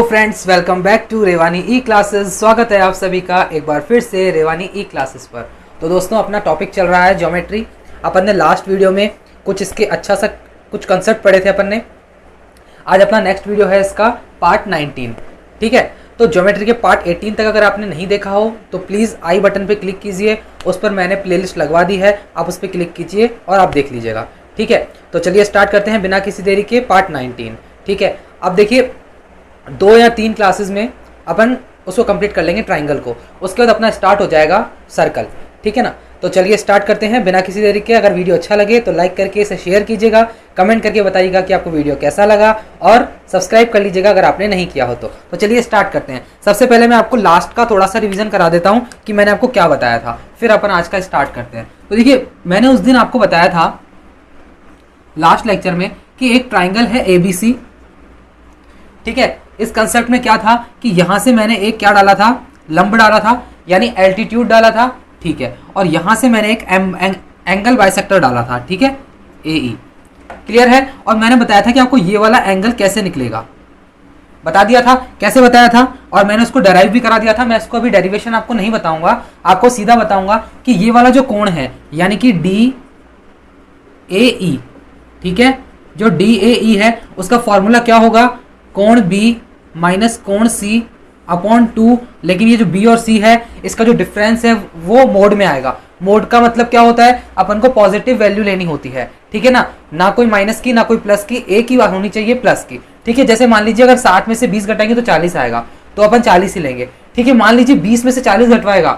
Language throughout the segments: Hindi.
Friends, welcome back to Revani E classes. स्वागत है आप सभी का एक बार फिर से रेवानी ई क्लासेस पर। तो दोस्तों, अपना टॉपिक चल रहा है ज्योमेट्री। अपन ने लास्ट वीडियो में कुछ इसके अच्छा सा कुछ कंसेप्ट पढ़े थे अपन ने। आज अपना नेक्स्ट वीडियो है इसका पार्ट 19। ठीक है, तो ज्योमेट्री के पार्ट 18 तक अगर आपने नहीं देखा हो तो प्लीज़ आई बटन पे क्लिक कीजिए, उस पर मैंने प्लेलिस्ट लगवा दी है, आप उस पर क्लिक कीजिए और आप देख लीजिएगा। ठीक है, तो चलिए स्टार्ट करते हैं बिना किसी देरी के पार्ट 19। ठीक है, अब देखिए 2 या 3 क्लासेस में अपन उसको कंप्लीट कर लेंगे ट्राइंगल को, उसके बाद अपना स्टार्ट हो जाएगा सर्कल। ठीक है ना, तो चलिए स्टार्ट करते हैं बिना किसी देरी के। अगर वीडियो अच्छा लगे तो लाइक करके इसे शेयर कीजिएगा, कमेंट करके बताइएगा कि आपको वीडियो कैसा लगा और सब्सक्राइब कर लीजिएगा अगर आपने नहीं किया हो तो चलिए स्टार्ट करते हैं। सबसे पहले मैं आपको लास्ट का थोड़ा सा रिवीजन करा देता हूँ कि मैंने आपको क्या बताया था, फिर अपन आज का स्टार्ट करते हैं। तो देखिए, मैंने उस दिन आपको बताया था लास्ट लेक्चर में कि एक ट्राइंगल है ABC। ठीक है, इस कंसेप्ट में क्या था कि यहां से मैंने एक क्या डाला था, लंब डाला था, यानी एल्टीट्यूड डाला था। ठीक है, और यहां से मैंने एक एंगल बाइसेक्टर डाला था। ठीक है, AE। क्लियर है। और मैंने बताया था कि आपको ये वाला एंगल कैसे निकलेगा, बता दिया था कैसे बताया था, और मैंने उसको डेराइव भी करा दिया था। मैं इसको अभी डेरिवेशन आपको नहीं बताऊंगा, आपको सीधा बताऊंगा कि ये वाला जो कोण है यानी कि DAE। ठीक है, जो DAE है उसका फॉर्मूला क्या होगा, कोण B माइनस कोण C अपॉन 2। लेकिन ये जो B और C है इसका जो डिफरेंस है वो मोड में आएगा। मोड का मतलब क्या होता है, अपन को पॉजिटिव वैल्यू लेनी होती है। ठीक है ना, ना कोई माइनस की ना कोई प्लस की, एक ही होनी चाहिए प्लस की। ठीक है, जैसे मान लीजिए अगर 60 में से 20 घटाएंगे तो 40 आएगा, तो अपन 40 ही लेंगे। ठीक है, मान लीजिए 20 में से 40 घटवाएगा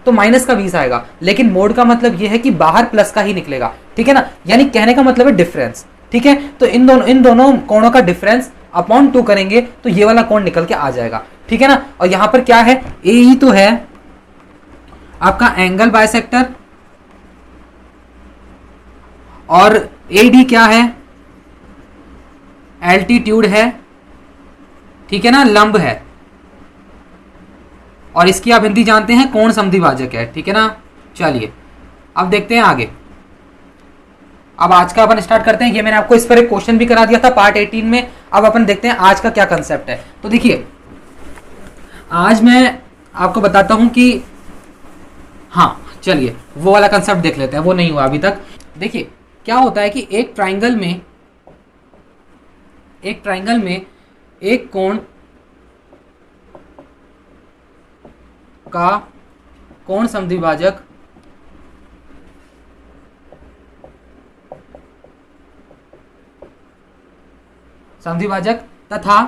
तो माइनस का 20 आएगा, लेकिन मोड का मतलब ये है कि बाहर प्लस का ही निकलेगा। ठीक है ना, यानी कहने का मतलब है डिफरेंस। ठीक है, तो इन दोनों कोणों का डिफरेंस अपॉन 2 करेंगे तो ये वाला कोण निकल के आ जाएगा। ठीक है ना, और यहां पर क्या है, AE तो है आपका एंगल बाइसेक्टर, और AD क्या है, एल्टीट्यूड है। ठीक है ना, लंब है, और इसकी आप हिंदी जानते हैं कोण समद्विभाजक है। ठीक है ना, चलिए अब देखते हैं आगे। अब आज का अपन स्टार्ट करते हैं। ये मैंने आपको इस पर एक क्वेश्चन भी करा दिया था पार्ट 18 में। अब अपन देखते हैं आज का क्या कंसेप्ट है। तो देखिए, आज मैं आपको बताता हूं कि हाँ, चलिए वो वाला कंसेप्ट देख लेते हैं, वो नहीं हुआ अभी तक। देखिए क्या होता है कि एक ट्राइंगल में एक कोण का कोण समद्विभाजक तथा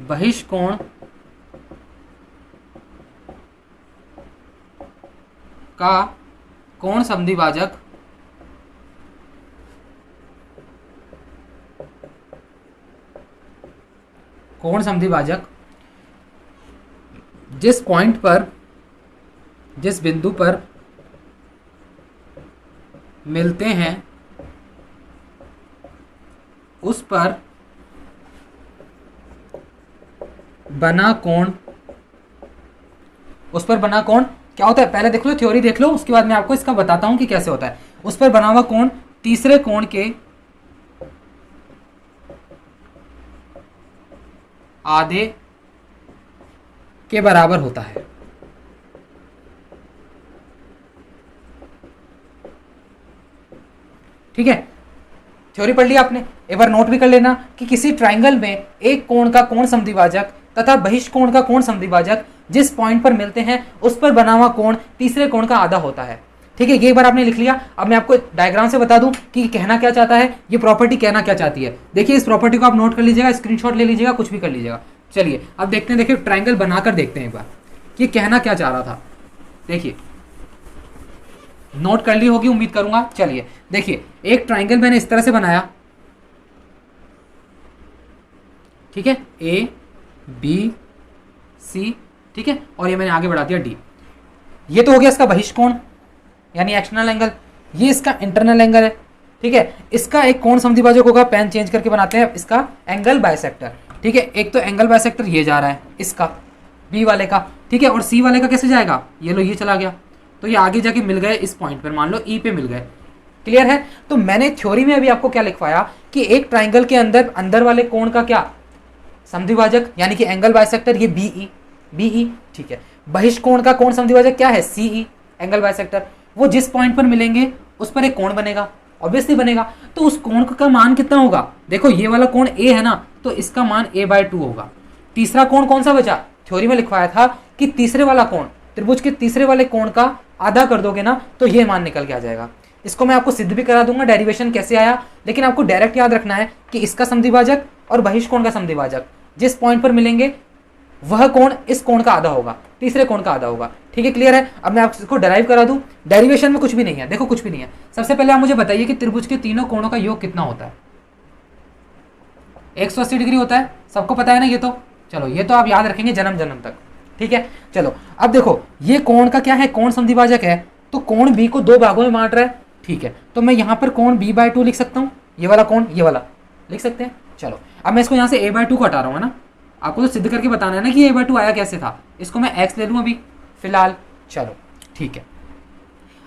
बहिष्कोण का कोण समद्विभाजक जिस पॉइंट पर, जिस बिंदु पर मिलते हैं उस पर बना कोण क्या होता है, पहले देख लो, थ्योरी देख लो, उसके बाद मैं आपको इसका बताता हूं कि कैसे होता है। उस पर बना हुआ कोण तीसरे कोण के आधे के बराबर होता है। ठीक है, थ्योरी पढ़ लिया आपने, एक बार नोट भी कर लेना कि किसी ट्राइंगल में एक कोण का कोण समद्विभाजक तथा बहिष्कोण का कोण समद्विभाजक जिस पॉइंट पर मिलते हैं उस पर बना हुआ कोण तीसरे कोण का आधा होता है। ठीक है, ये एक बार आपने लिख लिया। अब मैं आपको डायग्राम से बता दूं कि कहना क्या चाहता है, ये प्रॉपर्टी कहना क्या चाहती है। देखिए, इस प्रॉपर्टी को आप नोट कर लीजिएगा, स्क्रीनशॉट ले लीजिएगा, कुछ भी कर लीजिएगा। चलिए अब देखते हैं, देखिए ट्राइंगल बनाकर देखते हैं एक बार कि कहना क्या चाह रहा था। देखिए, नोट कर ली होगी उम्मीद करूंगा। चलिए देखिए, एक ट्राइंगल मैंने इस तरह से बनाया। ठीक है, ABC। ठीक है, और ये मैंने आगे बढ़ा दिया D। ये तो हो गया इसका बहिष्कोण यानी एक्सटर्नल एंगल, ये इसका इंटरनल एंगल है। ठीक है, इसका एक कोण समद्विभाजक होगा, पेन चेंज करके बनाते हैं, इसका एंगल बाइसेक्टर। ठीक है, एक तो एंगल बाइसेक्टर ये जा रहा है इसका B वाले का। ठीक है, और C वाले का कैसे जाएगा, ये लो ये चला गया, तो ये आगे जाके मिल गए इस पॉइंट पर, मान लो E पे मिल गए। क्लियर है। तो मैंने थ्योरी में अभी आपको क्या लिखवाया कि एक ट्राइंगल के अंदर वाले कोण का क्या समद्विभाजक यानी कि एंगल बाइसेक्टर ये बीई, ठीक है। बहिष्कोण का कोण समद्विभाजक क्या है? CE, angle bisector. वो जिस पॉइंट पर मिलेंगे उस पर एक कोण बनेगा, ऑब्वियसली बनेगा। तो उस कोण का मान कितना होगा? देखो ये वाला कोण ए है ना, तो इसका मान a/2 होगा। तीसरा कोण कौन सा बचा? थ्योरी में लिखवाया था कि तीसरे वाला कोण, त्रिभुज के तीसरे वाले कोण का आधा कर दोगे ना तो ये मान निकल के आ जाएगा। इसको मैं आपको सिद्ध भी करा दूंगा डेरिवेशन कैसे आया, लेकिन आपको डायरेक्ट याद रखना है कि इसका समद्विभाजक और बहिष्कोण का समद्विभाजक जिस पॉइंट पर मिलेंगे वह कोण इस कोण का आधा होगा, तीसरे कोण का आधा होगा। ठीक है, क्लियर है? अब मैं आपको डेराइव करा दूं। डेरिवेशन में कुछ भी नहीं है, देखो कुछ भी नहीं है। सबसे पहले आप मुझे बताइए कि त्रिभुज के तीनों कोणों का योग कितना होता है? 180 डिग्री होता है, सबको पता है ना ये तो। चलो ये तो आप याद रखेंगे जन्म जन्म तक। ठीक है, चलो अब देखो ये कोण का क्या है? कोण समद्विभाजक है, तो कोण बी को दो भागों में बांट रहा है। ठीक है, तो मैं यहाँ पर कोण b/2 लिख सकता हूँ, ये वाला कोण, ये वाला लिख सकते हैं। चलो अब मैं इसको यहाँ से a/2 को हटा रहा हूँ, है ना। आपको तो सिद्ध करके बताना है ना कि a/2 आया कैसे था। इसको मैं x ले लूँ अभी फिलहाल। चलो ठीक है,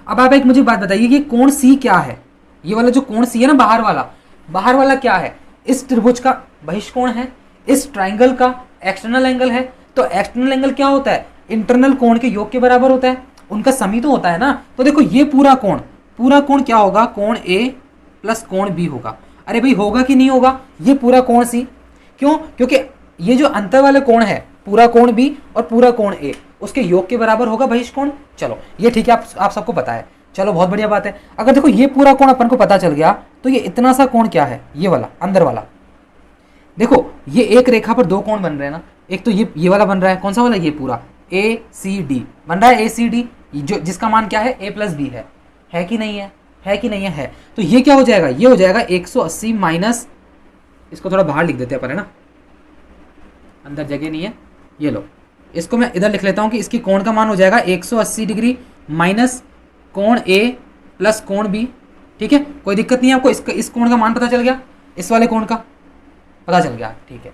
अब आप एक मुझे बात बताइए कि कोण C क्या है? ये वाला जो कोण C है ना, बाहर वाला क्या है? इस त्रिभुज का बहिष्कोण है, इस ट्राइंगल का एक्सटर्नल एंगल है। तो एक्सटर्नल एंगल क्या होता है? इंटरनल कोण के योग के बराबर होता है, उनका समी तो होता है ना। तो देखो ये पूरा कोण क्या होगा? कोण A प्लस कोण B होगा। अरे भाई होगा कि नहीं होगा? ये पूरा कोण C, क्यों? क्योंकि ये जो अंतर वाले कोण है, पूरा कोण B और पूरा कोण A, उसके योग के बराबर होगा बहिष्कोण। चलो ये ठीक है, आप सबको पता है। चलो बहुत बढ़िया बात है। अगर देखो ये पूरा कोण अपन को पता चल गया, तो ये इतना सा कोण क्या है? ये वाला अंदर वाला। देखो ये एक रेखा पर दो कोण बन रहे हैं ना, एक तो ये वाला बन रहा है, कौन सा वाला? ये पूरा ACD बन रहा है, ACD जो जिसका मान क्या है? A प्लस B है कि नहीं है? है कि नहीं है? तो ये क्या हो जाएगा? ये हो जाएगा 180 माइनस, इसको थोड़ा बाहर लिख देते हैं पर, है ना, अंदर जगह नहीं है। ये लो, इसको मैं इधर लिख लेता हूँ कि इसकी कोण का मान हो जाएगा 180 डिग्री माइनस कोण A प्लस कोण B। ठीक है, कोई दिक्कत नहीं है आपको? इस कोण का मान पता चल गया, इस वाले कोण का पता चल गया। ठीक है,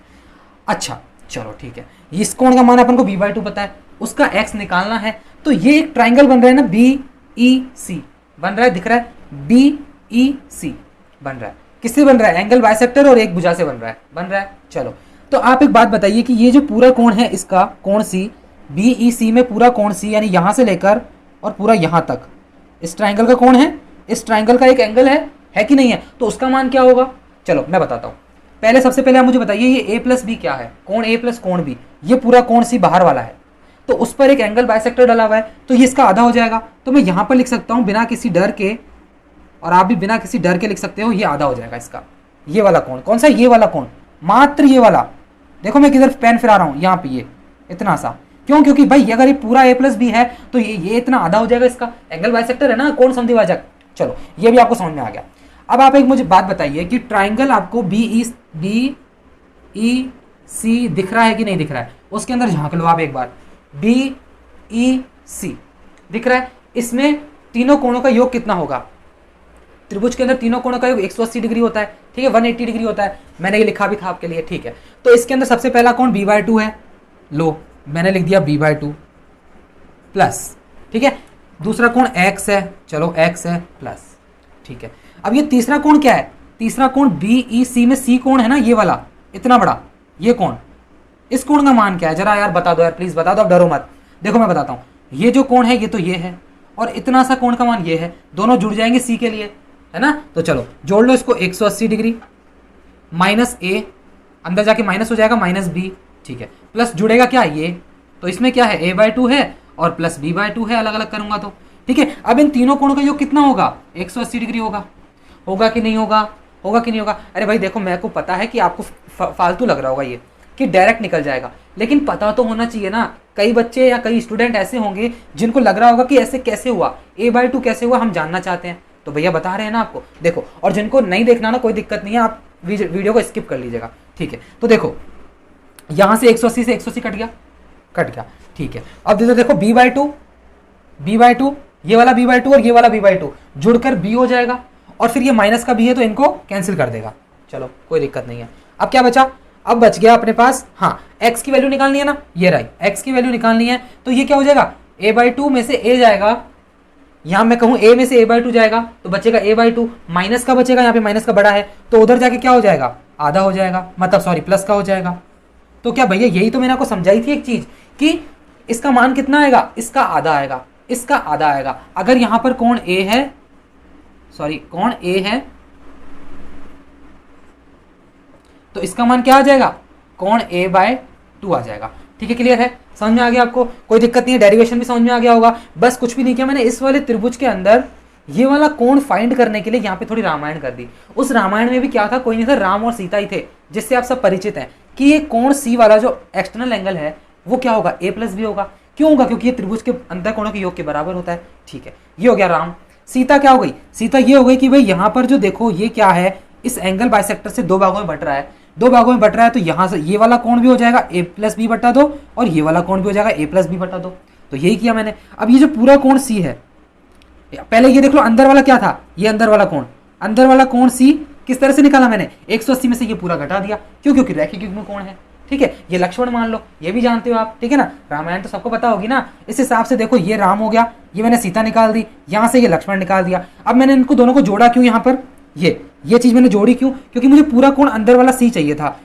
अच्छा चलो ठीक है, इस कोण का मान अपन को b/2 पता है, उसका x निकालना है। तो ये एक ट्राइंगल बन रहा है ना, BEC बन रहा है, दिख रहा है? BEC बन रहा है, किससे बन रहा है? एंगल बाइसेक्टर और एक भुजा से बन रहा है। चलो तो आप एक बात बताइए कि ये जो पूरा कोण है, इसका कोण C, BEC में पूरा कोण C यानी यहाँ से लेकर और पूरा यहाँ तक इस ट्राइंगल का कोण है, इस ट्राइंगल का एक एंगल है कि नहीं है? तो उसका मान क्या होगा? चलो मैं बताता हूँ। पहले सबसे पहले आप मुझे बताइए ये A प्लस B क्या है? कोण A प्लस कोण B, ये पूरा कोण C बाहर वाला है, तो उस पर एक एंगल बाइसेक्टर डला हुआ है, तो ये इसका आधा हो जाएगा। तो मैं यहाँ पर लिख सकता हूँ बिना किसी डर के, और आप भी बिना किसी डर के लिख सकते हो, ये आधा हो जाएगा इसका। ये वाला कोण कौन सा? ये वाला कोण, मात्र ये वाला। देखो मैं किधर पेन फिरा रहा हूँ, यहाँ पे ये इतना सा। क्यों? क्योंकि भाई अगर ये पूरा A प्लस B है तो ये इतना आधा हो जाएगा, इसका एंगल बाइसेक्टर है ना, कोण समद्विभाजक। चलो ये भी आपको समझ में आ गया। अब आप एक मुझे बात बताइए कि ट्राइंगल आपको BEC दिख रहा है कि नहीं दिख रहा है? उसके अंदर झांक लो आप एक बार, BEC दिख रहा है? इसमें तीनों कोणों का योग कितना होगा? त्रिभुज के अंदर तीनों कोणों का योग 180 डिग्री होता है, ठीक है, 180 डिग्री होता है। मैंने ये लिखा भी था आपके लिए, ठीक है। तो इसके अंदर सबसे पहला कोण b/2 है, लो मैंने लिख दिया b/2 प्लस, ठीक है। दूसरा कोण x है, चलो x है प्लस, ठीक है। अब ये तीसरा कोण क्या है? तीसरा कोण BEC में C कोण है ना, ये वाला इतना बड़ा, ये कोण, इस कोण का मान क्या है? जरा यार बता दो यार, प्लीज बता दो, अब डरो मत। देखो मैं बताता हूँ, ये जो कोण है ये तो ये है, और इतना सा कोण का मान ये है, दोनों जुड़ जाएंगे C के लिए, है ना। तो चलो जोड़ लो इसको, 180 डिग्री माइनस A, अंदर जाके माइनस हो जाएगा माइनस B, ठीक है, प्लस जुड़ेगा क्या? ये तो इसमें क्या है? A/2 है और प्लस B/2 है, अलग अलग करूंगा तो, ठीक है। अब इन तीनों कोणों का योग कितना होगा? 180 डिग्री होगा। होगा कि नहीं होगा? होगा कि नहीं होगा? अरे भाई देखो, मेरे को पता है कि आपको फालतू लग रहा होगा ये, कि डायरेक्ट निकल जाएगा, लेकिन पता तो होना चाहिए ना। कई बच्चे या कई स्टूडेंट ऐसे होंगे जिनको लग रहा होगा कि ऐसे कैसे हुआ, A/2 कैसे हुआ, हम जानना चाहते हैं। तो भैया बता रहे हैं ना आपको, देखो। और जिनको नहीं देखना ना, कोई दिक्कत नहीं है, आप वीडियो को स्किप कर लीजिएगा, ठीक है। तो देखो यहाँ से 180 से 180 कट गया, ठीक है। अब देखो b/2, ये वाला b/2 और ये वाला b/2 जुड़कर b हो जाएगा, और फिर ये माइनस का b है तो इनको कैंसिल कर देगा। चलो कोई दिक्कत नहीं है। अब क्या बचा? अब बच गया अपने पास, हाँ, x की वैल्यू निकालनी है ना, ये रही, x की वैल्यू निकालनी है। तो ये क्या हो जाएगा? A/2 में से a जाएगा, यहाँ मैं कहूँ a में से A/2 जाएगा तो बचेगा A/2, माइनस का बचेगा, यहाँ पे माइनस का बड़ा है तो उधर जाके क्या हो जाएगा? आधा हो जाएगा, मतलब सॉरी प्लस का हो जाएगा, तो क्या भैया यही तो मैंने आपको समझाई थी एक चीज कि इसका मान कितना आएगा, इसका आधा आएगा, इसका आधा आएगा। अगर यहां पर कोण ए है, सॉरी कोण ए है, तो इसका मान क्या आ जाएगा, कोण ए बाय 2 आ जाएगा। ठीक है, क्लियर है, समझ में आ गया आपको, कोई दिक्कत नहीं है, डेरिवेशन भी समझ में आ गया होगा। बस कुछ भी नहीं किया मैंने, इस वाले त्रिभुज के अंदर ये वाला कोण फाइंड करने के लिए यहाँ पे थोड़ी रामायण कर दी। उस रामायण में भी क्या था, कोई नहीं था, राम और सीता ही थे, जिससे आप सब परिचित हैं कि ये कोण सी वाला जो एक्सटर्नल एंगल है वो क्या होगा, ए प्लस बी होगा। क्यों होगा, क्योंकि ये त्रिभुज के अंतर कोणों के योग के बराबर होता है। ठीक है, ये हो गया राम। सीता क्या हो गई, सीता ये हो गई कि भाई यहाँ पर जो देखो ये क्या है, इस एंगल बाइसेक्टर से 2 भागों में बट रहा है, 2 भागों में बट रहा है, तो यहाँ से ये वाला कोण भी हो जाएगा a प्लस बी बटा 2 और ये वाला कोण भी हो जाएगा a प्लस बी बटा 2। तो यही किया मैंने। अब ये जो पूरा कोण c है, पहले ये देख लो अंदर वाला क्या था, ये अंदर वाला कोण, अंदर वाला कोण c किस तरह से निकाला मैंने, 180 में से ये पूरा घटा दिया। क्यों, क्योंकि रैखिक युग्म कोण है। ठीक है, ये लक्ष्मण मान लो, ये भी जानते हो आप। ठीक है ना, रामायण तो सबको पता होगी ना। इस हिसाब से देखो ये राम हो गया, ये मैंने सीता निकाल दी, यहाँ से ये लक्ष्मण निकाल दिया। अब मैंने इनको दोनों को जोड़ा क्यों, यहाँ पर ये चीज मैंने जोड़ी क्यों, क्योंकि मुझे पूरा कोण अंदर वाला सी चाहिए था,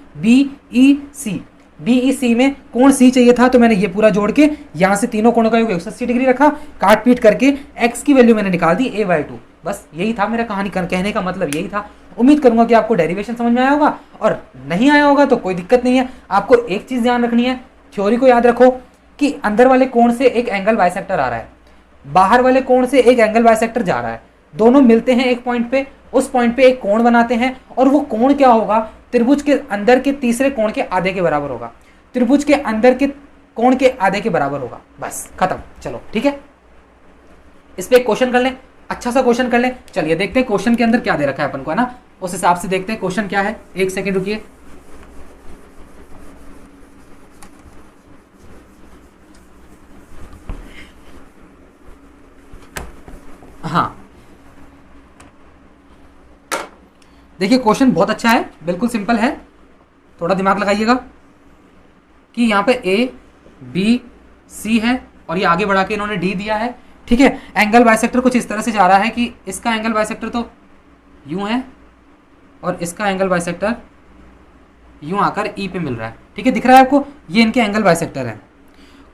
BEC में कोण सी चाहिए था। तो मैंने ये पूरा जोड़ के यहाँ से तीनों कोणों का योग 180 डिग्री रखा, काट पीट करके x की वैल्यू मैंने निकाल दी a/2। बस यही था मेरा कहानी कहने का मतलब, यही था। उम्मीद करूंगा कि आपको डेरिवेशन समझ में आया होगा, और नहीं आया होगा तो कोई दिक्कत नहीं है। आपको एक चीज ध्यान रखनी है, थ्योरी को याद रखो कि अंदर वाले कोण से एक एंगल बाइसेक्टर आ रहा है, बाहर वाले कोण से एक एंगल बाइसेक्टर जा रहा है, दोनों मिलते हैं एक पॉइंट पे, उस पॉइंट पे एक कोण बनाते हैं, और वो कोण क्या होगा, त्रिभुज के अंदर के तीसरे कोण के आधे के बराबर होगा, त्रिभुज के अंदर के कोण के आधे के बराबर होगा। बस खत्म। चलो ठीक है, इस पे एक क्वेश्चन कर लें, अच्छा सा क्वेश्चन कर लें। चलिए देखते हैं क्वेश्चन के अंदर क्या दे रखा है अपन को, है ना, उस हिसाब से देखते हैं क्वेश्चन क्या है। एक सेकंड रुकिए। हाँ देखिए, क्वेश्चन बहुत अच्छा है, बिल्कुल सिंपल है, थोड़ा दिमाग लगाइएगा कि यहाँ पे A B C है और ये आगे बढ़ा के इन्होंने D दिया है। ठीक है, एंगल बाइसेक्टर कुछ इस तरह से जा रहा है कि इसका एंगल बाइसेक्टर तो यूं है और इसका एंगल बाइसेक्टर यूं आकर E पे मिल रहा है। ठीक है, दिख रहा है आपको, ये इनके एंगल बाइसेक्टर है।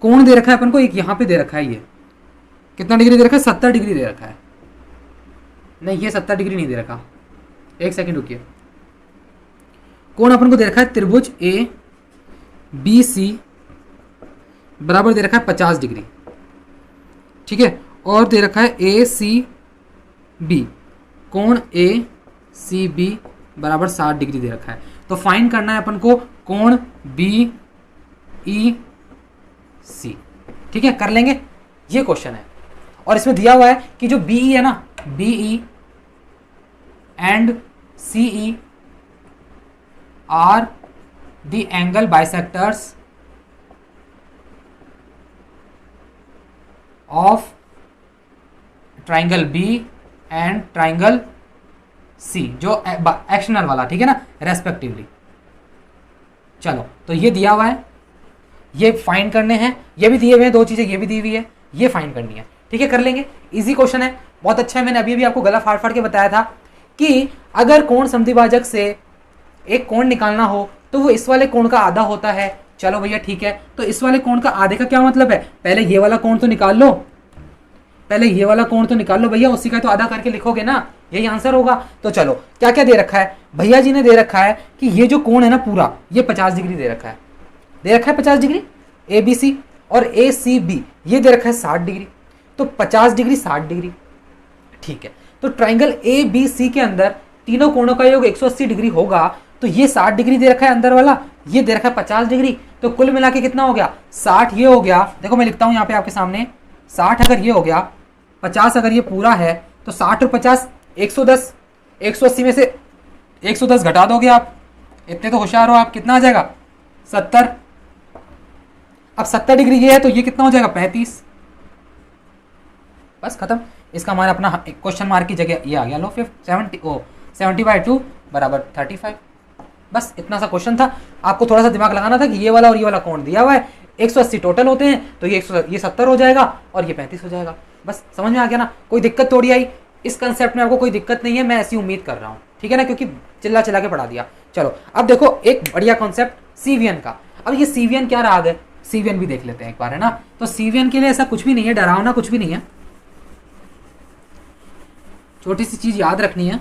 कोण दे रखा है अपन को, एक यहाँ पे दे रखा है, ये कितना डिग्री दे रखा है, 70 डिग्री दे रखा है। नहीं, ये 70 डिग्री नहीं दे रखा, एक सेकंड रुकिए। कोण अपन को दे रखा है त्रिभुज ABC बराबर दे रखा है 50 डिग्री। ठीक है, और दे रखा है ACB, कोण ACB बराबर 60 डिग्री दे रखा है। तो फाइंड करना है अपन को कोण BEC। ठीक है, कर लेंगे, ये क्वेश्चन है। और इसमें दिया हुआ है कि जो BE है ना, BE and CE are the angle bisectors of triangle B and triangle C, जो एक्शनल वाला, ठीक है ना, रेस्पेक्टिवली। चलो, तो ये दिया हुआ है, ये फाइंड करने हैं, ये भी दिए हुए हैं, दो चीजें ये भी दी हुई है, ये फाइंड करनी है। ठीक है, कर लेंगे, इजी क्वेश्चन है, बहुत अच्छा है। मैंने अभी आपको गला फाड़ फाड़ के बताया था कि अगर कोण समद्विभाजक से एक कोण निकालना हो तो वो इस वाले कोण का आधा होता है। चलो भैया ठीक है, तो इस वाले कोण का आधे का क्या मतलब है, पहले ये वाला कोण तो निकाल लो, पहले ये वाला कोण तो निकाल लो भैया, उसी का तो आधा करके लिखोगे ना, यही आंसर होगा। तो चलो, क्या क्या दे रखा है, भैया जी ने दे रखा है कि ये जो कोण है ना पूरा, ये 50 डिग्री दे रखा है, 50 डिग्री ABC, और ACB ये दे रखा है 60 डिग्री। तो 50 डिग्री 60 डिग्री, ठीक है। तो ट्राइंगल ABC के अंदर तीनों कोणों का योग 180 डिग्री होगा, तो ये 60 डिग्री दे रखा है अंदर वाला, ये दे रखा है 50 डिग्री, तो कुल मिला के कितना हो गया, 60 ये हो गया। देखो मैं लिखता हूं यहाँ पे आपके सामने, 60 अगर ये हो गया, 50 अगर ये पूरा है, तो 60 और 50 110, 180 में से 110 घटा दोगे आप, इतने तो होशियार हो आप, कितना आ जाएगा 70। अब 70 डिग्री ये है तो ये कितना हो जाएगा 35। बस खत्म, इसका मान अपना क्वेश्चन मार्क की जगह ये आ गया, लो 70/2 बराबर 35। बस इतना सा क्वेश्चन था, आपको थोड़ा सा दिमाग लगाना था कि ये वाला और ये वाला कोण दिया हुआ है, 180 टोटल होते हैं, तो ये 70 हो जाएगा और ये 35 हो जाएगा। बस समझ में आ गया ना, कोई दिक्कत थोड़ी आई, इस कंसेप्ट में आपको कोई दिक्कत नहीं है, मैं ऐसी उम्मीद कर रहा हूँ, ठीक है ना, क्योंकि चिल्ला चिल्ला के पढ़ा दिया। चलो अब देखो एक बढ़िया कॉन्सेप्ट CVN का। अब ये सीवियन क्या राग है, सीवियन भी देख लेते हैं एक बार, है ना। तो सीवियन के लिए ऐसा कुछ भी नहीं है, डरावना कुछ भी नहीं है, छोटी सी चीज याद रखनी है,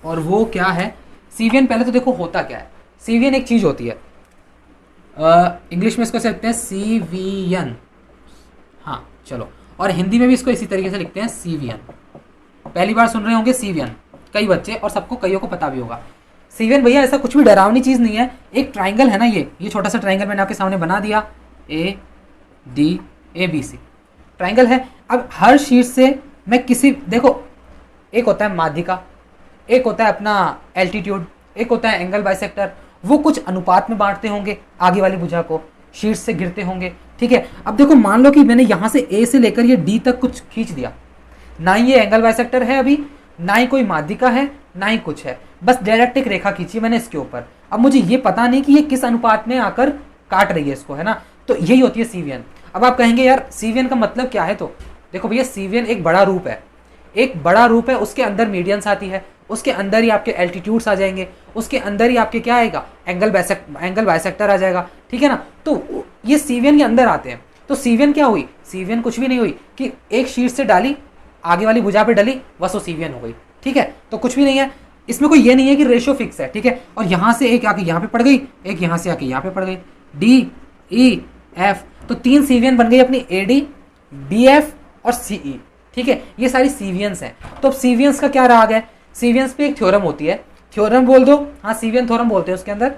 और वो क्या है सीवियन। पहले तो देखो होता क्या है, सीवियन एक चीज होती है, इंग्लिश में इसको लिखते हैं सीवियन, हाँ चलो, और हिंदी में भी इसको इसी तरीके से लिखते हैं सीवियन। पहली बार सुन रहे होंगे सीवियन कई बच्चे, और सबको कईयों को पता भी होगा। सीवियन भैया ऐसा कुछ भी डरावनी चीज़ नहीं है, एक ट्राइंगल है ना, ये छोटा सा ट्राइंगल मैंने आपके सामने बना दिया, ADABC ट्राइंगल है। अब हर शीट से मैं किसी, देखो एक होता है माध्यिका, एक होता है अपना एल्टीट्यूड, एक होता है एंगल बाइसेक्टर, वो कुछ अनुपात में बांटते होंगे आगे वाली भुजा को, शीट से गिरते होंगे, ठीक है। अब देखो मान लो कि मैंने यहाँ से A से लेकर ये D तक कुछ खींच दिया, ना ही ये एंगल बाइसेक्टर है अभी, ना ही कोई माध्यिका है, ना ही कुछ है, बस डायरेक्ट एक रेखा खींची मैंने इसके ऊपर। अब मुझे ये पता नहीं कि ये किस अनुपात में आकर काट रही है इसको, है ना। तो यही होती है सीवियन। अब आप कहेंगे यार सीवियन का मतलब क्या है, तो देखो भैया सीवियन एक बड़ा रूप है, एक बड़ा रूप है, उसके अंदर मीडियंस आती है, उसके अंदर ही आपके एल्टीट्यूड्स आ जाएंगे, उसके अंदर ही आपके क्या आएगा एंगल बाइसेक्टर आ जाएगा, ठीक है ना। तो ये सीवियन के अंदर आते हैं। तो सीवियन क्या हुई, सीवियन कुछ भी नहीं हुई कि एक शीट से डाली आगे वाली भुजा पे डली, बस वो सीवियन हो गई, ठीक है। तो कुछ भी नहीं है इसमें, कोई ये नहीं है कि रेशियो फिक्स है, ठीक है। और यहाँ से एक आके यहाँ पे पड़ गई, एक यहाँ से आके यहाँ पे पड़ गई, DEF, तो 3 सीवियन बन गई अपनी AD, BF और CE, ठीक है। ये सारी सीवियंस हैं। तो अब सीवियंस का क्या राग है, सीवियंस पे एक थ्योरम होती है, थ्योरम बोल दो, हाँ सीवियन थ्योरम बोलते हैं उसके अंदर।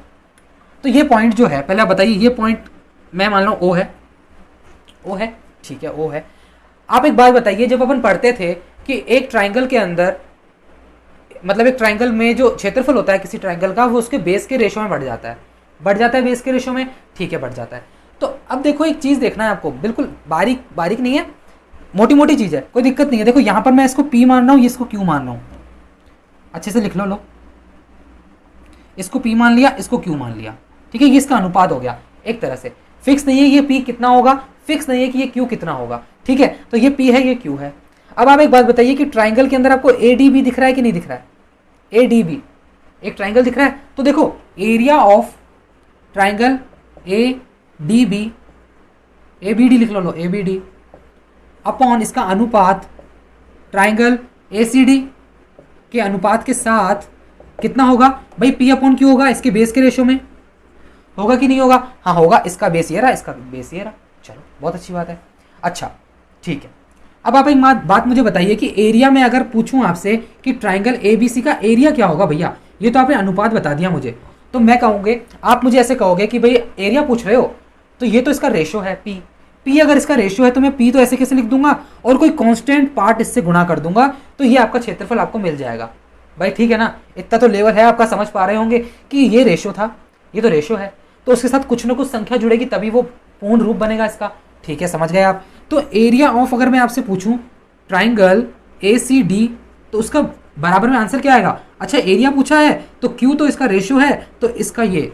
तो ये पॉइंट जो है, पहले आप बताइए, ये पॉइंट मैं मान लो O है, O है, ठीक है O है। आप एक बात बताइए, जब अपन पढ़ते थे कि एक ट्राइंगल के अंदर, मतलब एक ट्राइंगल में जो क्षेत्रफल होता है किसी ट्राइंगल का, वो उसके बेस के रेशो में बढ़ जाता है, बढ़ जाता है बेस के रेशो में, ठीक है बढ़ जाता है। तो अब देखो एक चीज़ देखना है आपको, बिल्कुल बारीक बारीक नहीं है, मोटी मोटी चीज़ है, कोई दिक्कत नहीं है। देखो यहाँ पर मैं इसको P मान रहा हूँ, इसको Q मान रहा हूँ, अच्छे से लिख लो, इसको P मान लिया, इसको Q मान लिया, ठीक है। ये इसका अनुपात हो गया एक तरह से, फिक्स नहीं है ये P कितना होगा, फिक्स नहीं है कि ये Q कितना होगा, ठीक है। तो ये P है, ये Q है। अब आप एक बात बताइए कि ट्राइंगल के अंदर आपको ADB दिख रहा है कि नहीं दिख रहा है, ADB एक ट्राइंगल दिख रहा है। तो देखो area of triangle ADB, ABD लिख लो, ABD अपॉन इसका अनुपात ट्राइंगल ACD के अनुपात के साथ कितना होगा भाई, P अपॉन Q होगा, इसके बेस के रेशो में होगा कि नहीं होगा, हाँ होगा, इसका बेस ये रहा, इसका बेस ये रहा, चलो बहुत अच्छी बात है। अच्छा ठीक है, अब आप एक बात मुझे बताइए कि एरिया में अगर पूछूं आपसे कि ट्राइंगल ABC का एरिया क्या होगा, भैया ये तो आपने अनुपात बता दिया मुझे, तो मैं कहूँगे, आप मुझे ऐसे कहोगे कि भाई एरिया पूछ रहे हो, तो ये तो इसका रेशो है P अगर इसका रेशो है तो मैं P तो ऐसे कैसे लिख दूंगा, और कोई कांस्टेंट पार्ट इससे गुणा कर दूंगा, तो ये आपका क्षेत्रफल आपको मिल जाएगा। भाई ठीक है ना, इतना तो लेवल है आपका, समझ पा रहे होंगे कि ये रेशो था, ये तो रेशो है, तो उसके साथ कुछ ना कुछ संख्या जुड़ेगी तभी वो पूर्ण रूप बनेगा इसका, ठीक है समझ गए आप। तो एरिया ऑफ अगर मैं आपसे पूछूं ट्राइंगल ACD, तो उसका बराबर में आंसर क्या आएगा, अच्छा एरिया पूछा है तो Q तो इसका रेशियो है, तो इसका ये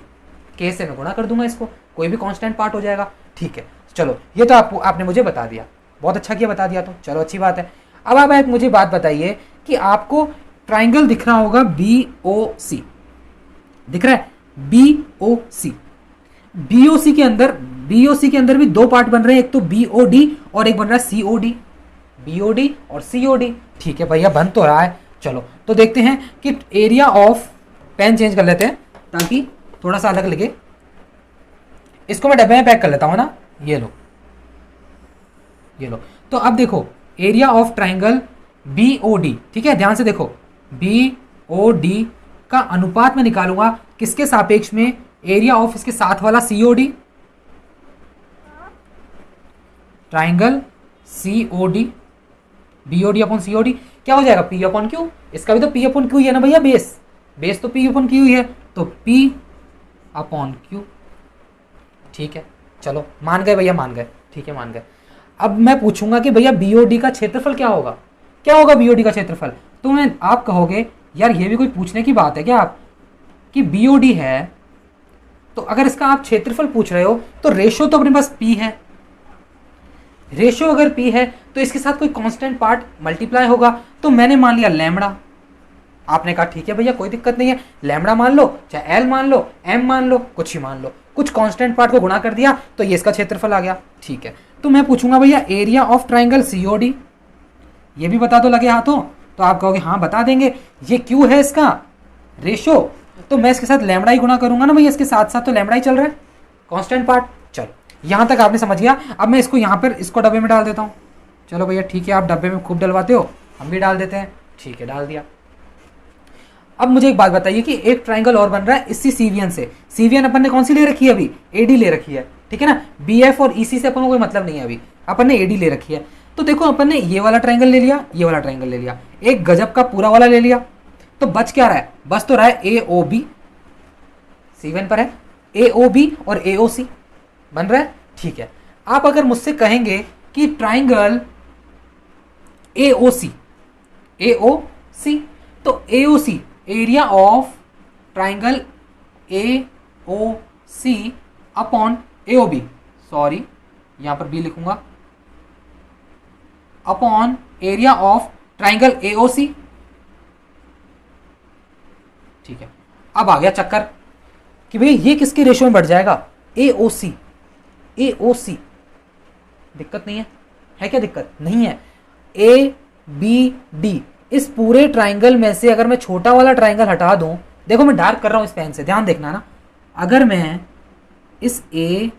K से मैं गुणा कर दूंगा, इसको कोई भी कांस्टेंट पार्ट हो जाएगा, ठीक है। चलो ये तो आपने मुझे बता दिया, बहुत अच्छा किया बता दिया, तो चलो अच्छी बात है। अब आप एक मुझे बात बताइए कि आपको ट्राइंगल दिख रहा होगा BOC, दिख रहा है BOC के अंदर भी 2 पार्ट बन रहे हैं, एक तो BOD और एक बन रहा है COD, BOD और COD, ठीक है भैया बन तो रहा है। चलो तो देखते हैं कि एरिया ऑफ, पेन चेंज कर लेते हैं ताकि थोड़ा सा अलग लगे, इसको मैं डब्बे में पैक कर लेता हूँ ना, ये लो। तो अब देखो एरिया ऑफ ट्राइंगल BOD, ठीक है ध्यान से देखो, BOD का अनुपात मैं निकालूंगा किसके सापेक्ष में, एरिया ऑफ इसके साथ वाला COD, triangle COD, BOD upon COD क्या हो जाएगा, P अपॉन Q, इसका भी तो P अपॉन Q ही है ना भैया, बेस तो P अपॉन Q ही है, तो P अपॉन Q, ठीक है। चलो मान गए भैया, मान गए, ठीक है मान गए। अब मैं पूछूंगा कि भैया BOD का क्षेत्रफल क्या होगा BOD का क्षेत्रफल, तो आप कहोगे यार ये भी कोई पूछने की बात है क्या आप, कि BOD है तो अगर इसका आप क्षेत्रफल पूछ रहे हो तो रेशो तो अपने पास P है, रेशो अगर P है तो इसके साथ कोई कांस्टेंट पार्ट मल्टीप्लाई होगा, तो मैंने मान लिया लैम्बडा, आपने कहा ठीक है भैया कोई दिक्कत नहीं है, लैम्बडा मान लो, चाहे L मान लो, M मान लो, कुछ ही मान लो, कुछ कांस्टेंट पार्ट को गुणा कर दिया तो ये इसका क्षेत्रफल आ गया। ठीक है, तो मैं पूछूंगा भैया एरिया ऑफ ट्राइंगल सीओडी, ये भी बता दो लगे हाथों, तो आप कहोगे हाँ बता देंगे, ये क्यू है इसका रेशो, तो मैं इसके साथ लैम्बडा ही गुणा करूंगा ना भैया, इसके साथ साथ तो लैम्बडा ही चल रहा है कांस्टेंट पार्ट। चलो यहां तक आपने समझ गया। अब मैं इसको यहां पर इसको डब्बे में डाल देता हूं। चलो भैया ठीक है, आप डब्बे में खूब डलवाते हो, हम भी डाल देते हैं। ठीक है, डाल दिया। अब मुझे एक बात बताइए कि एक ट्राइंगल और बन रहा है इसी सीवियन से। सीवियन अपन ने कौन सी ले रखी है अभी, एडी ले रखी है, ठीक है ना। बीएफ और ईसी से अपन को कोई मतलब नहीं है, अभी अपन ने एडी ले रखी है। तो देखो अपन ने ये वाला ट्राइंगल ले लिया, ये वाला ट्राइंगल ले लिया, एक गजब का पूरा वाला ले लिया, तो बच क्या रहा है, बच तो रहा है ए ओ बी, सीवियन पर है ए ओ बी और ए ओ सी बन रहा है। ठीक है, आप अगर मुझसे कहेंगे कि triangle A O C, A O C, तो A O C area of triangle A O C upon A O B, sorry यहां पर बी लिखूंगा, upon area of triangle A O C. ठीक है, अब आ गया चक्कर कि भैया ये किसके रेशियो में बढ़ जाएगा, ए ओ सी, ए ओ सी। दिक्कत नहीं है क्या, दिक्कत नहीं है। ए बी डी, इस पूरे ट्राइंगल में से अगर मैं छोटा वाला ट्राइंगल हटा दूं, देखो मैं डार्क कर रहा हूं इस पेन से, ध्यान देखना ना, अगर मैं इस ए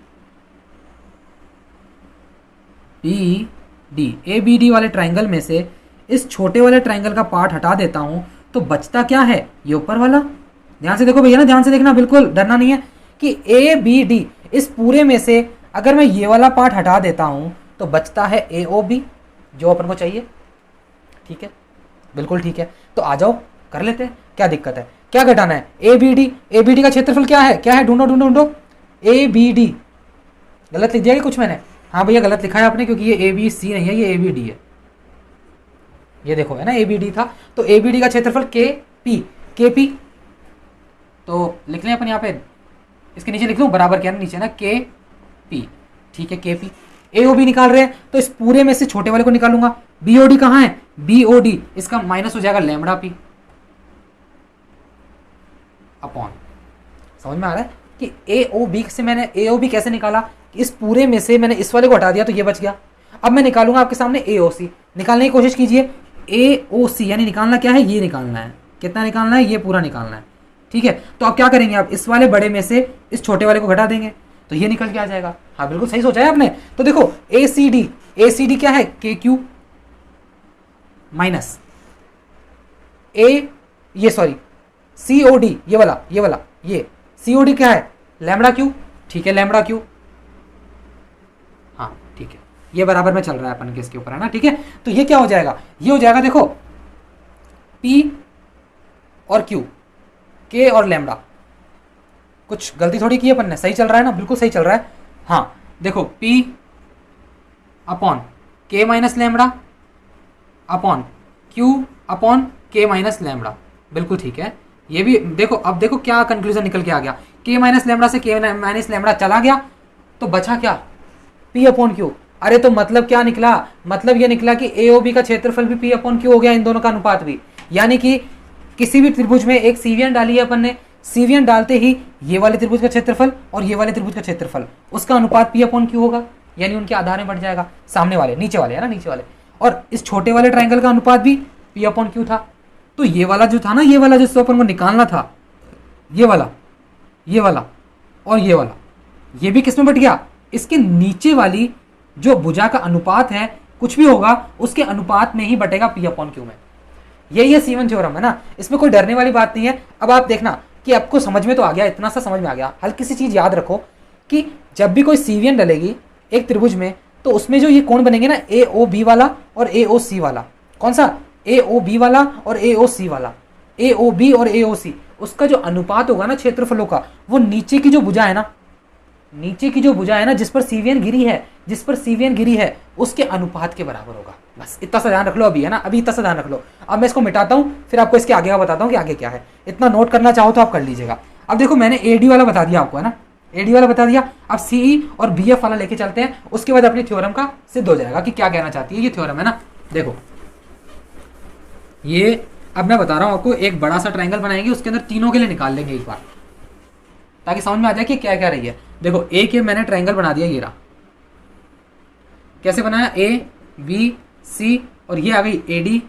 बी डी वाले ट्राइंगल में से इस छोटे वाले ट्राइंगल का पार्ट हटा देता हूं, तो बचता क्या है, ये ऊपर वाला। ध्यान से देखो भैया ना, ध्यान से देखना, बिल्कुल डरना नहीं है कि ए बी डी इस पूरे में से अगर मैं ये वाला पार्ट हटा देता हूं तो बचता है ए ओ बी, जो अपन को चाहिए। ठीक है, बिल्कुल ठीक है, तो आ जाओ कर लेते हैं, क्या दिक्कत है, क्या घटाना है, ए बी डी का क्षेत्रफल क्या है, क्या है, ढूंढो ढूंढो ढूंढो। ए बी डी गलत लिख दिया कि कुछ मैंने, हाँ भैया गलत लिखा है आपने, क्योंकि ये ए बी सी नहीं है, ये ए बी डी है, ये देखो है ना ए बी डी था, तो ए बी डी का क्षेत्रफल के पी, तो लिख लें अपन यहाँ पे, इसके नीचे लिख लूँ बराबर क्या नीचे ना, के पी। ठीक है, के पी। ए ओ बी निकाल रहे हैं तो इस पूरे में से छोटे वाले को निकालूंगा। बी ओ डी कहाँ है, बी ओ डी इसका माइनस हो जाएगा लैम्बडा पी अपॉन, समझ में आ रहा है कि ए ओ बी से मैंने ए ओ बी कैसे निकाला, इस पूरे में से मैंने इस वाले को हटा दिया तो ये बच गया। अब मैं निकालूंगा आपके सामने ए ओ सी, निकालने की कोशिश कीजिए। ए ओ सी यानी निकालना क्या है, ये निकालना है, कितना निकालना है, ये पूरा निकालना है। ठीक है, तो आप क्या करेंगे, आप इस वाले बड़े में से इस छोटे वाले को घटा देंगे तो ये निकल के आ जाएगा। हाँ बिल्कुल सही सोचा है आपने। तो देखो ए सी डी क्या है, के क्यू माइनस ये सॉरी सी ओ डी, ये वाला ये सी ओ डी क्या है, लैम्बडा क्यू। ठीक है, लैम्बडा क्यू, हाँ ठीक है, ये बराबर में चल रहा है अपन के इसके ऊपर, है ना। ठीक है, तो ये क्या हो जाएगा, ये हो जाएगा देखो पी और क्यू, के और लैम्बडा। कुछ गलती थोड़ी की है अपन ने, सही चल रहा है ना, बिल्कुल सही चल रहा है। हाँ देखो P अपॉन के minus lambda upon Q upon के माइनस लैम्बडा, बिल्कुल ठीक है। ये भी देखो, अब देखो क्या कंक्लूजन निकल के आ गया, के माइनस लैम्बडा से के माइनस लैम्बडा चला गया तो बचा क्या, P अपॉन Q। अरे तो मतलब क्या निकला, मतलब ये निकला कि ए ओ बी का क्षेत्रफल भी P अपॉन Q हो गया, इन दोनों का अनुपात भी। यानी कि किसी भी त्रिभुज में एक सीवियन डाली है अपन ने, सीवियन डालते ही ये वाले त्रिभुज का क्षेत्रफल और ये वाले त्रिभुज का क्षेत्रफल, उसका अनुपात P अपॉन Q होगा, यानी उनके आधार में बढ़ जाएगा, सामने वाले नीचे वाले है ना, नीचे वाले। और इस छोटे वाले ट्राइंगल का अनुपात भी P अपॉन Q था। तो ये वाला जो था ना, ये वाला जिसको अपन को निकालना था, ये वाला और ये वाला, ये भी किस में बट गया, इसके नीचे वाली जो भुजा का अनुपात है, कुछ भी होगा उसके अनुपात में ही बटेगा P अपॉन Q में। यही है सीवन थ्योरम, है ना, इसमें कोई डरने वाली बात नहीं है। अब आप देखना कि आपको समझ में तो आ गया, इतना सा समझ में आ गया। हल्की सी चीज याद रखो कि जब भी कोई सीवियन डलेगी एक त्रिभुज में, तो उसमें जो ये कोण बनेंगे ना, ए ओ बी वाला और ए ओ सी वाला, कौन सा, ए ओ बी वाला और ए ओ सी वाला, ए ओ बी और ए ओ सी, उसका जो अनुपात होगा ना क्षेत्रफलों का, वो नीचे की जो भुजा है ना, नीचे की जो भुजा है ना, जिस पर सीवियन गिरी है उसके अनुपात के बराबर होगा। बस इतना सा ध्यान रख लो अभी, है ना, अभी इतना सा ध्यान रख लो। अब मैं इसको मिटाता हूँ, फिर आपको इसके आगे का बताता हूँ कि आगे क्या है। इतना नोट करना चाहो तो आप कर लीजिएगा। अब देखो मैंने एडी वाला बता दिया आपको, है ना, एडी वाला बता दिया। अब सीई और बीएफ वाला लेके चलते हैं, उसके बाद अपनी थ्योरम का सिद्ध हो जाएगा कि क्या कहना चाहती है ये थ्योरम, है ना। देखो ये अब मैं बता रहा हूँ आपको, एक बड़ा सा ट्राइंगल बनाएंगे, उसके अंदर तीनों के लिए निकाल लेंगे एक बार, ताकि समझ में आ जाए कि क्या क्या रही है। देखो एक ये मैंने ट्रायंगल बना दिया, ये रहा। कैसे बनाया, ए बी सी, और ये आ गई ए डी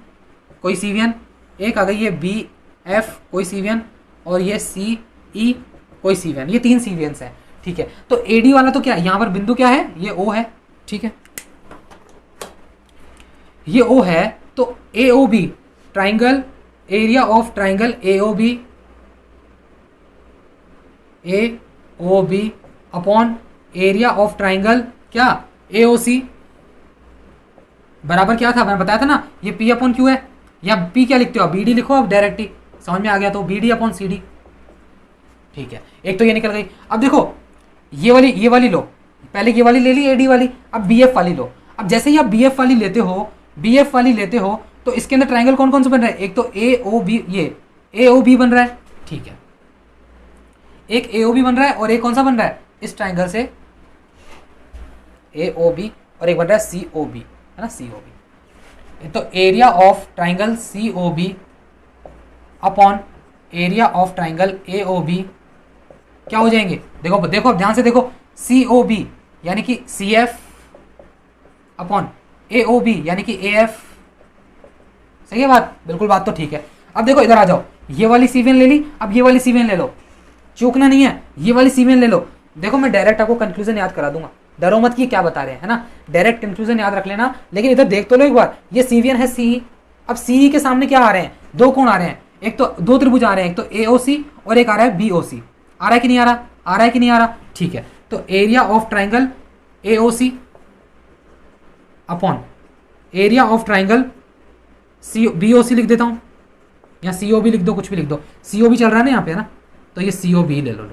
कोई सीवियन, एक आ गई ये बी एफ कोई सीवियन, और ये सी ई कोई सीवियन, ये 3 सीवियंस हैं। ठीक है, तो ए डी वाला तो क्या, यहाँ पर बिंदु क्या है, ये ओ है। ठीक है, ये ओ है, तो A O B triangle, area of triangle A O B upon area of triangle क्या, ए ओ सी, बराबर क्या था, मैंने बताया था ना, ये पी अपॉन क्यू है, या पी क्या लिखते हो आप, बी डी लिखो, अब डायरेक्ट ही समझ में आ गया, तो B D upon C D. ठीक है, एक तो ये निकल गई। अब देखो ये वाली लो, पहले ये वाली ले ली ए डी वाली, अब बी एफ वाली लो। अब जैसे ही आप बी एफ वाली लेते हो तो इसके अंदर ट्राइंगल कौन कौन से बन रहा है, एक तो ए ओ बी, ये ए ओ बी बन रहा है। ठीक है, एक ए ओ बी बन रहा है, और एक कौन सा बन रहा है, इस ट्राइंगल से ए ओ बी, और एक बन रहा है सी ओ बी, है ना, सी ओ बी। तो area of triangle C O B upon area of triangle A O B क्या हो जाएंगे, देखो देखो ध्यान से देखो, सी ओ बी यानी कि सी F upon A O B यानी कि ए एफ। सही है बात, बिल्कुल बात तो ठीक है। अब देखो इधर आ जाओ, ये वाली सीवियन ले ली, अब ये वाली सीवियन ले लो, चूकना नहीं है, ये वाली सीवियन ले लो। देखो मैं डायरेक्ट आपको कंक्लूजन याद करा दूंगा, डरो मत कि क्या बता रहे हैं, है ना, डायरेक्ट कंक्लूजन याद रख लेना। लेकिन इधर देख तो लो एक बार, ये सीवियन है सी, अब सी के सामने क्या आ रहे हैं, 2 कोण आ रहे हैं, एक तो 2 त्रिभुज आ रहे हैं, एक तो ए ओ सी और एक आ रहा है बी ओ सी। आ रहा है कि नहीं आ रहा, आ रहा है कि नहीं आ रहा। ठीक है, तो area of triangle A O C upon area of triangle C B O C लिख देता हूं, या सी ओ बी लिख दो, कुछ भी लिख दो, सी ओ बी चल रहा है ना यहाँ पे, है ना, तो ये सी ओ बी ले लो,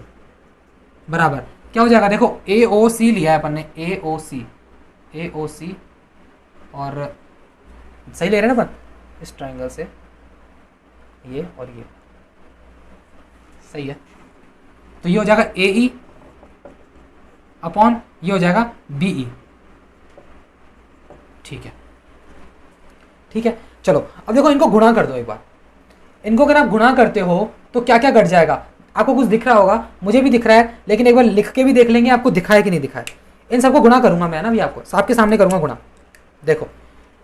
बराबर क्या हो जाएगा, देखो ए ओ सी लिया है अपन ने, ए ओ सी, और सही ले रहे हैं ना अपन, इस ट्राइंगल से ये और ये सही है, तो ये हो जाएगा ए ई अपॉन ये हो जाएगा बी ई। ठीक है, ठीक है, चलो अब देखो इनको गुणा कर दो एक बार। इनको अगर आप गुणा करते हो तो क्या क्या घट जाएगा, आपको कुछ दिख रहा होगा, मुझे भी दिख रहा है, लेकिन एक बार लिख के भी देख लेंगे आपको दिखा है कि नहीं दिखा है। इन सबको गुणा करूंगा मैं ना, भी आपको आपके सामने करूंगा गुणा। देखो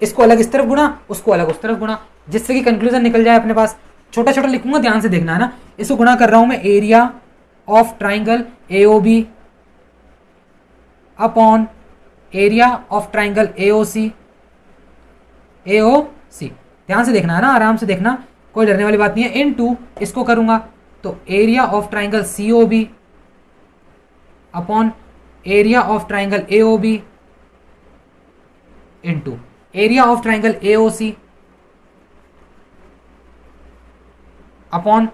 इसको अलग इस तरफ गुणा, उसको अलग उस तरफ गुणा, जिससे कि कंक्लूजन निकल जाए अपने पास। छोटा छोटा लिखूंगा, ध्यान से देखना, है ना। इसको गुणा कर रहा हूं मैं, area of triangle A O B upon area of triangle A O C, ध्यान से देखना, है ना, आराम से देखना, कोई डरने वाली बात नहीं है। इन टू इसको करूंगा तो area of triangle C O B upon area of triangle A O B into area of triangle A O C upon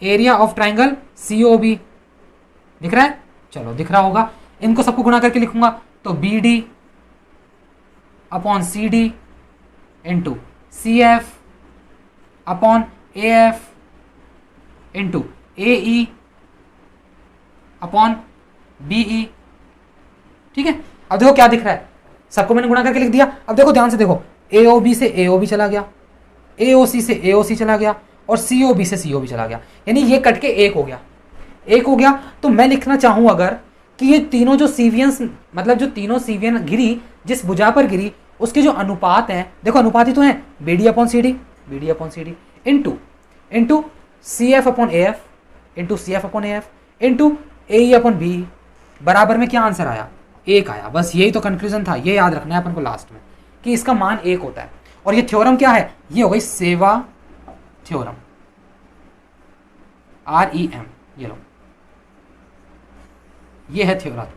area of triangle C O B. दिख रहा है, चलो दिख रहा होगा। इनको सबको गुणा करके लिखूंगा तो B D upon C D into C F upon A F into A E upon B E. ठीक है, अब देखो क्या दिख रहा है, सबको मैंने गुणा करके लिख दिया। अब देखो ध्यान से देखो, ए ओ बी से ए ओ बी चला गया, ए ओ सी से ए ओ सी चला गया, और सी ओ बी से सी ओ बी चला गया, यानी ये कट के एक हो गया, एक हो गया। तो मैं लिखना चाहूं अगर कि ये तीनों जो सीवियंस, मतलब जो तीनों सीवियन गिरी, जिस भुजा पर गिरी, उसके जो अनुपात हैं, देखो अनुपात ही तो हैं, B D upon C D, B D upon C D into C F upon A F into C F upon A F into A E upon B. बराबर में क्या आंसर आया, एक आया। बस यही तो कंक्लूजन था, ये याद रखना है अपन को लास्ट में कि इसका मान एक होता है। और ये थ्योरम क्या है, ये हो गई सेवा थ्योरम, REM, ये लो, ये है थ्योरम,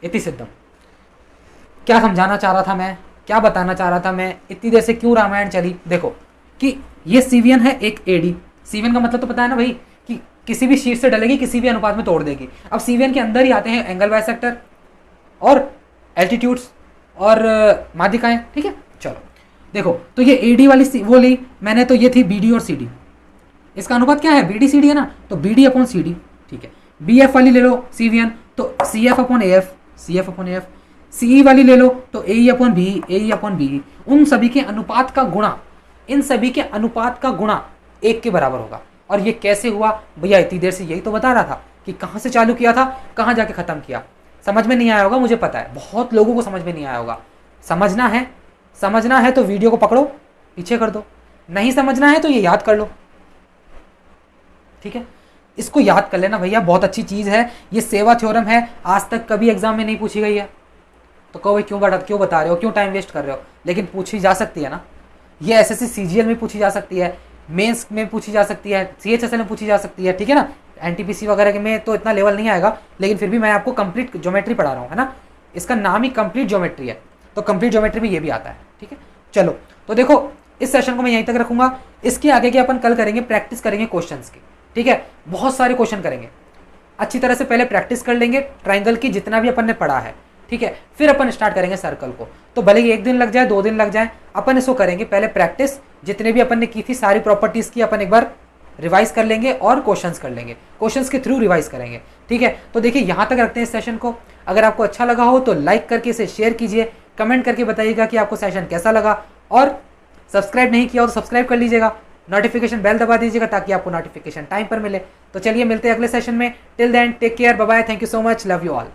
इति सिद्धम। क्या समझाना चाह रहा था मैं, क्या बताना चाह रहा था मैं, इतनी देर से क्यों रामायण चली। देखो कि ये सीवियन है एक एडी, सीवियन का मतलब तो पता है ना भाई, कि किसी भी शीट से डलेगी, किसी भी अनुपात में तोड़ देगी। अब सीवियन के अंदर ही आते हैं एंगल बाइसेक्टर और एल्टीट्यूड्स और माध्यिकाएं। ठीक है, चलो देखो, तो ये एडी वाली वो ली मैंने, तो ये थी BD और CD, इसका अनुपात क्या है, BD CD है ना, तो BD अपॉन CD। ठीक है, BF वाली ले लो सीवियन, तो CF upon AF, CF upon AF। CE वाली ले लो तो AE upon BE, AE upon BE। उन सभी के अनुपात का गुणा, इन सभी के अनुपात का गुणा 1 के बराबर होगा। और ये कैसे हुआ भैया, इतनी देर से यही तो बता रहा था कि कहाँ से चालू किया था, कहाँ जाके ख़त्म किया। समझ में नहीं आया होगा, मुझे पता है बहुत लोगों को समझ में नहीं आया होगा। समझना है तो वीडियो को पकड़ो, पीछे कर दो, नहीं समझना है तो ये याद कर लो, ठीक है। इसको याद कर लेना भैया, बहुत अच्छी चीज़ है ये। सेवा थ्योरम है, आज तक कभी एग्जाम में नहीं पूछी गई है, तो कहो भाई क्यों बता रहे हो, क्यों टाइम वेस्ट कर रहे हो, लेकिन पूछी जा सकती है ना। ये एसएससी सीजीएल में पूछी जा सकती है, मेंस में पूछी जा सकती है, सीएचएसएल में पूछी जा सकती है, ठीक है ना। एनटीपीसी वगैरह में तो इतना लेवल नहीं आएगा, लेकिन फिर भी मैं आपको कंप्लीट ज्योमेट्री पढ़ा रहा हूँ, है ना। इसका नाम ही कंप्लीट ज्योमेट्री है, तो कंप्लीट ज्योमेट्री में ये भी आता है, ठीक है। चलो तो देखो, इस सेशन को मैं यहीं तक रखूंगा। इसके आगे के अपन कल करेंगे, प्रैक्टिस करेंगे क्वेश्चंस की, ठीक है। बहुत सारे क्वेश्चन करेंगे, अच्छी तरह से पहले प्रैक्टिस कर लेंगे ट्राइंगल की, जितना भी अपन ने पढ़ा है, ठीक है। फिर अपन स्टार्ट करेंगे सर्कल को। तो भले ही 1 दिन लग जाए, 2 दिन लग जाए, अपन इसको करेंगे पहले प्रैक्टिस। जितने भी अपन ने की थी सारी प्रॉपर्टीज की अपन एक बार रिवाइज कर लेंगे और क्वेश्चंस कर लेंगे, क्वेश्चंस के थ्रू रिवाइज करेंगे, ठीक है। तो देखिए यहाँ तक रखते हैं इस सेशन को। अगर आपको अच्छा लगा हो तो लाइक करके इसे शेयर कीजिए, कमेंट करके बताइएगा कि आपको सेशन कैसा लगा, और सब्सक्राइब नहीं किया हो तो सब्सक्राइब कर लीजिएगा, नोटिफिकेशन बेल दबा दीजिएगा ताकि आपको नोटिफिकेशन टाइम पर मिले। तो चलिए मिलते हैं अगले सेशन में। Till then take care, bye bye, thank you so much, love you all.